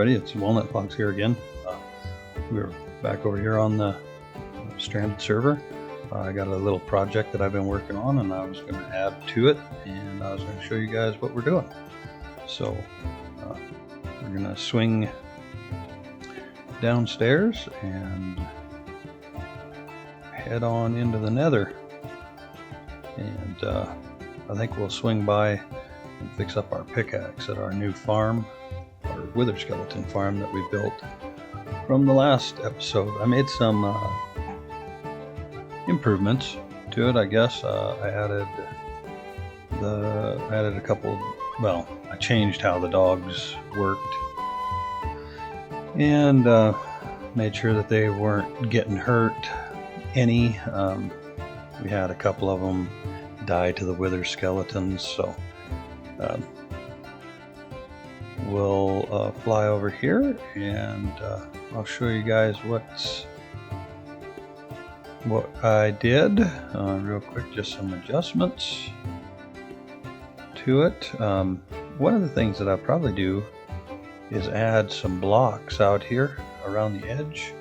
everybody, it's Walnut Fox here again. We're back over here on the Stranded server. I got a little project that I've been working on, and I was going to add to it, and I was going to show you guys what we're doing. So we're going to swing downstairs and head on into the nether, and I think we'll swing by and fix up our pickaxe at our new farm, our wither skeleton farm that we built from the last episode. I made some improvements to it, I guess. I added a couple. Well, I changed how the dogs worked, and made sure that they weren't getting hurt any. We had a couple of them die to the wither skeletons, so we'll fly over here, and I'll show you guys what I did real quick. Just some adjustments to it. One of the things that I'll probably do is add some blocks out here around the edge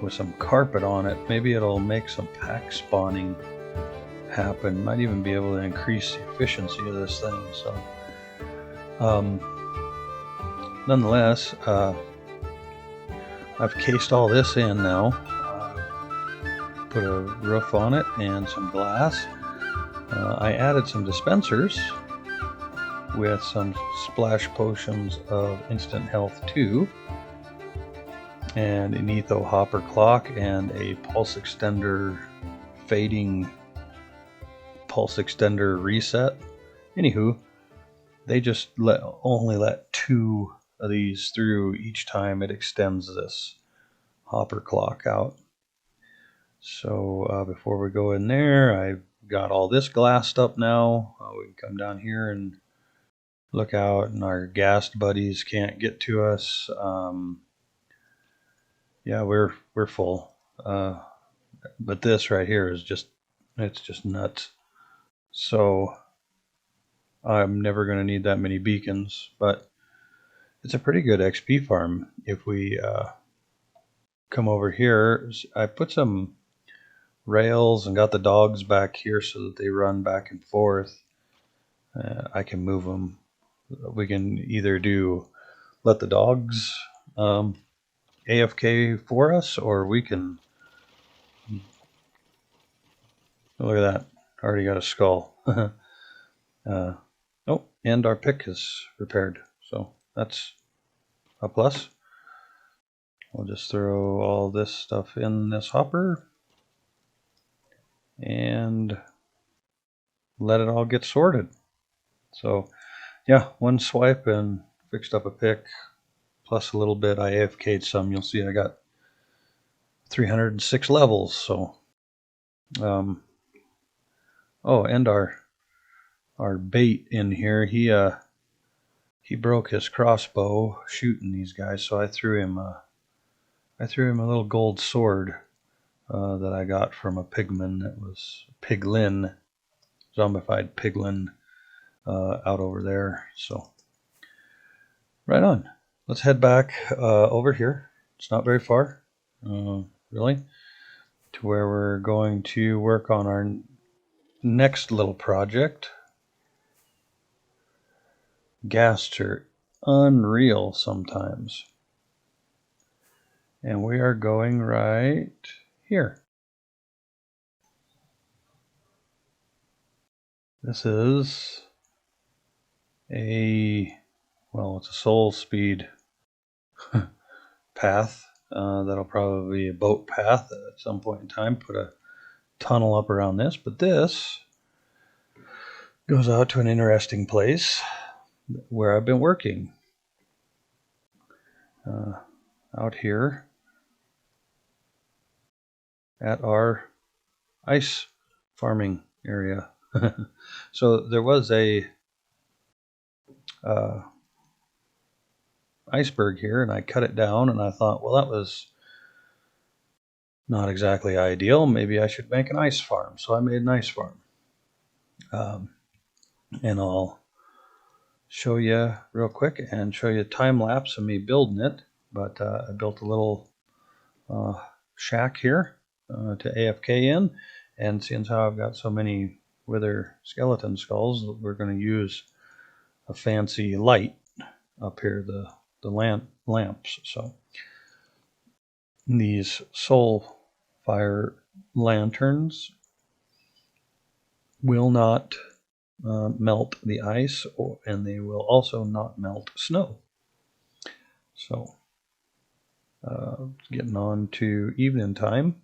with some carpet on it. Maybe it'll make some pack spawning happen. Might even be able to increase the efficiency of this thing. So nonetheless, I've cased all this in now, put a roof on it and some glass. I added some dispensers with some splash potions of instant health 2, and an etho hopper clock, and a pulse extender fading pulse extender reset. Anywho, they just only let 2 of these through each time it extends this hopper clock out. So before we go in there, I've got all this glassed up now. We can come down here and look out, and our ghast buddies can't get to us. Yeah, we're full. But this right here is it's just nuts. So I'm never going to need that many beacons, but it's a pretty good XP farm. If we come over here, I put some rails and got the dogs back here so that they run back and forth. I can move them. We can either let the dogs AFK for us, or we can, look at that, already got a skull. Oh, and our pick is repaired, so that's a plus. We'll just throw all this stuff in this hopper and let it all get sorted. So yeah, one swipe and fixed up a pick, plus a little bit I AFK'd some. You'll see I got 306 levels. So oh, and our bait in here, he broke his crossbow shooting these guys, so I threw him a little gold sword that I got from a piglin. Zombified piglin out over there. So right on. Let's head back over here. It's not very far, really, to where we're going to work on our next little project. Ghasts are unreal sometimes. And we are going right here. This is it's a soul speed path. That'll probably be a boat path at some point in time. Put a tunnel up around this, but this goes out to an interesting place where I've been working. Out here at our ice farming area. So there was a iceberg here, and I cut it down, and I thought, well, that was not exactly ideal. Maybe I should make an ice farm. So I made an ice farm. And I'll show you real quick and show you a time lapse of me building it. But I built a little shack here to AFK in, and seeing how I've got so many wither skeleton skulls, we're going to use a fancy light up here, the lamps. So these soul fire lanterns will not melt the ice, and they will also not melt snow. So getting on to evening time.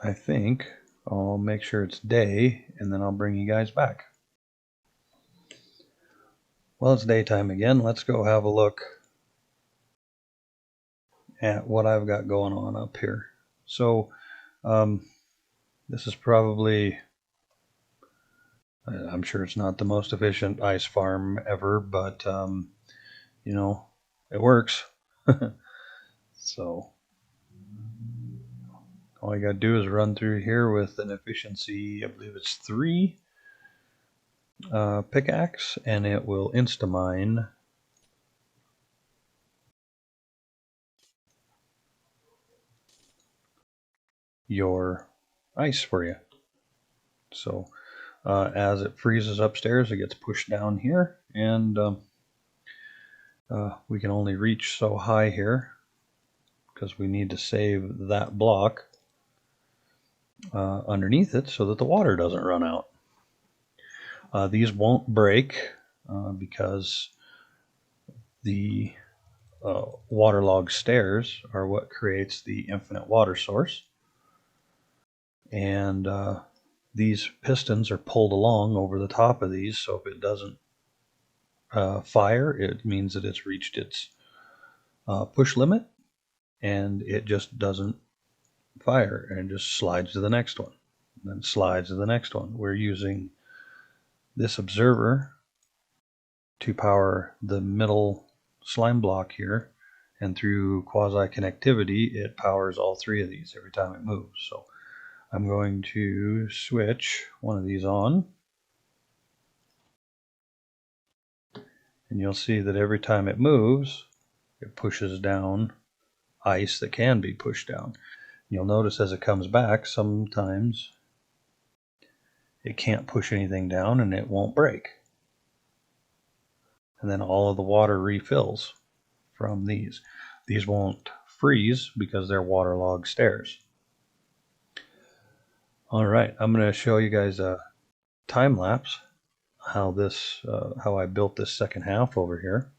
I think I'll make sure it's day, and then I'll bring you guys back. Well, it's daytime again. Let's go have a look at what I've got going on up here. So this is probably, I'm sure it's not the most efficient ice farm ever, but you know, it works. So all you got to do is run through here with an efficiency, I believe it's 3 pickaxe, and it will insta-mine your ice for you. So as it freezes upstairs, it gets pushed down here, and we can only reach so high here because we need to save that block underneath it so that the water doesn't run out. These won't break because the waterlogged stairs are what creates the infinite water source. And these pistons are pulled along over the top of these, so if it doesn't fire, it means that it's reached its push limit, and it just doesn't fire and just slides to the next one, and then slides to the next one. We're using this observer to power the middle slime block here, and through quasi-connectivity it powers all 3 of these every time it moves. So I'm going to switch one of these on, and you'll see that every time it moves it pushes down ice that can be pushed down. You'll notice as it comes back, sometimes it can't push anything down and it won't break. And then all of the water refills from these. These won't freeze because they're waterlogged stairs. All right, I'm going to show you guys a time lapse how I built this second half over here,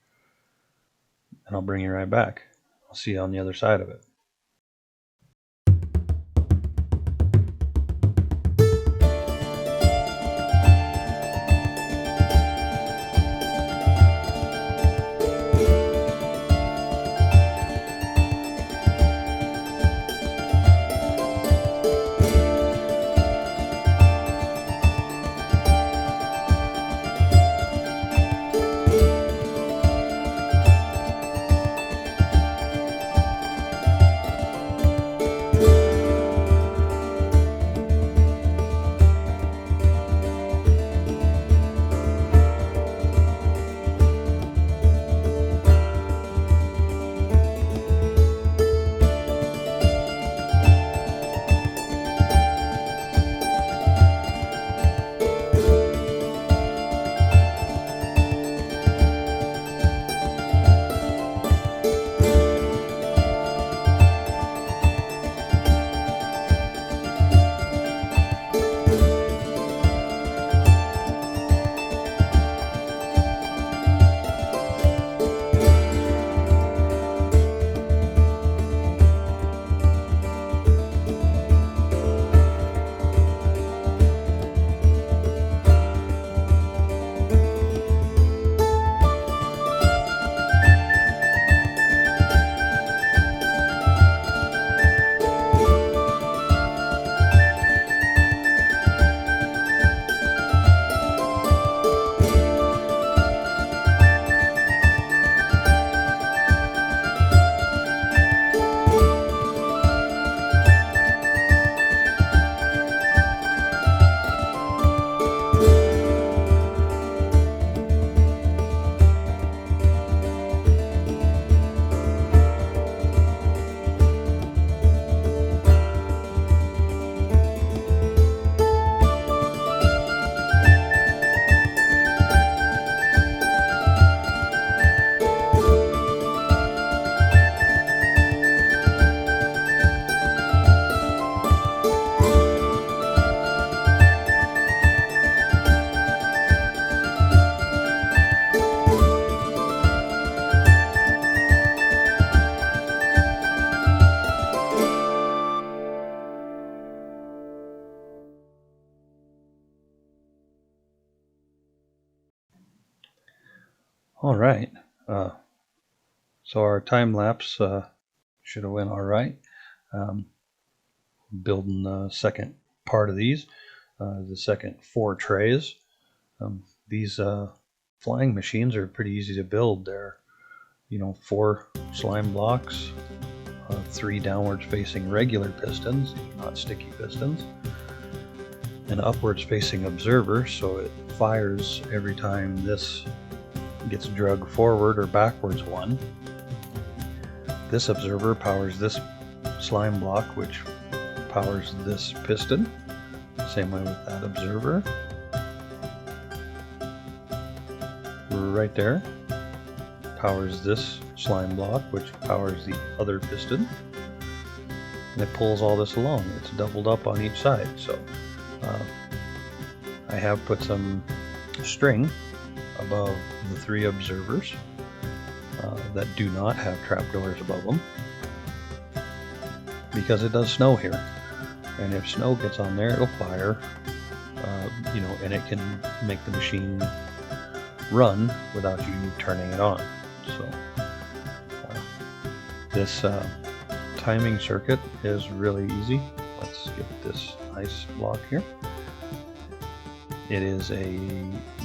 and I'll bring you right back. I'll see you on the other side of it. All right. So our time lapse should have went all right. Building the second part of these, the second 4 trays. These flying machines are pretty easy to build. They're 4 slime blocks, 3 downwards facing regular pistons, not sticky pistons, an upwards facing observer, so it fires every time this gets drug forward or backwards one. This observer powers this slime block, which powers this piston. Same way with that observer. Right there. Powers this slime block, which powers the other piston. And it pulls all this along. It's doubled up on each side. So I have put some string above the 3 observers that do not have trapdoors above them, because it does snow here, and if snow gets on there, it'll fire, and it can make the machine run without you turning it on. So this timing circuit is really easy. Let's get this ice block here. It is a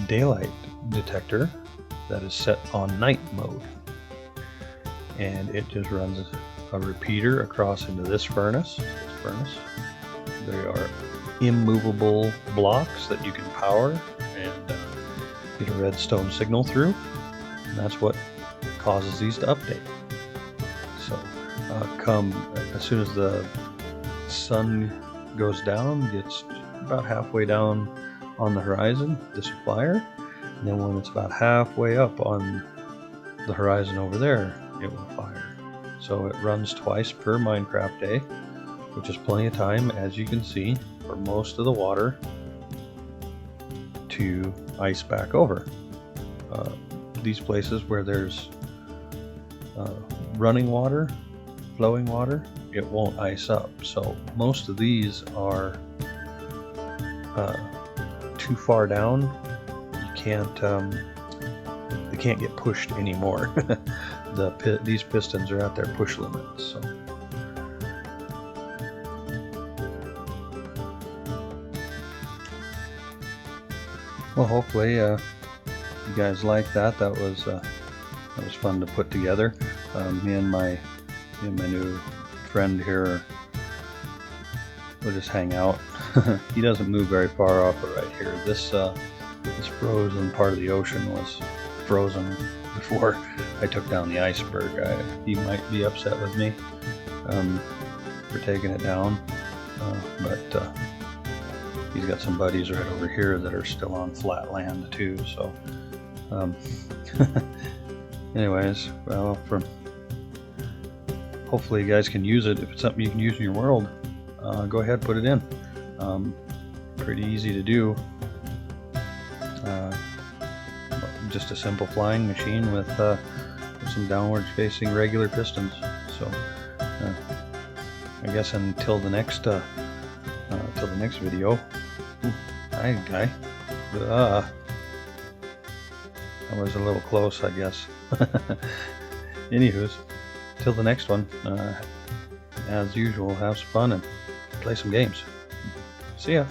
daylight detector that is set on night mode, and it just runs a repeater across into this furnace. They are immovable blocks that you can power and get a redstone signal through, and that's what causes these to update. So as soon as the sun goes down, gets about halfway down on the horizon, this will fire, and then when it's about halfway up on the horizon over there, it will fire. So it runs twice per Minecraft day, which is plenty of time, as you can see, for most of the water to ice back over. These places where there's running water, flowing water, it won't ice up. So most of these are too far down. You can't they can't get pushed anymore. These pistons are at their push limits. So well, hopefully you guys like that. That was fun to put together. Me and my new friend here will just hang out. He doesn't move very far off, but right here, this frozen part of the ocean was frozen before I took down the iceberg. He might be upset with me for taking it down, but he's got some buddies right over here that are still on flat land too. So anyways, well, hopefully you guys can use it. If it's something you can use in your world, go ahead, put it in. Pretty easy to do. Just a simple flying machine with some downwards facing regular pistons. So I guess until the next video. Hi guy. That was a little close, I guess. Anywho's, till the next one, as usual, have some fun and play some games. See ya.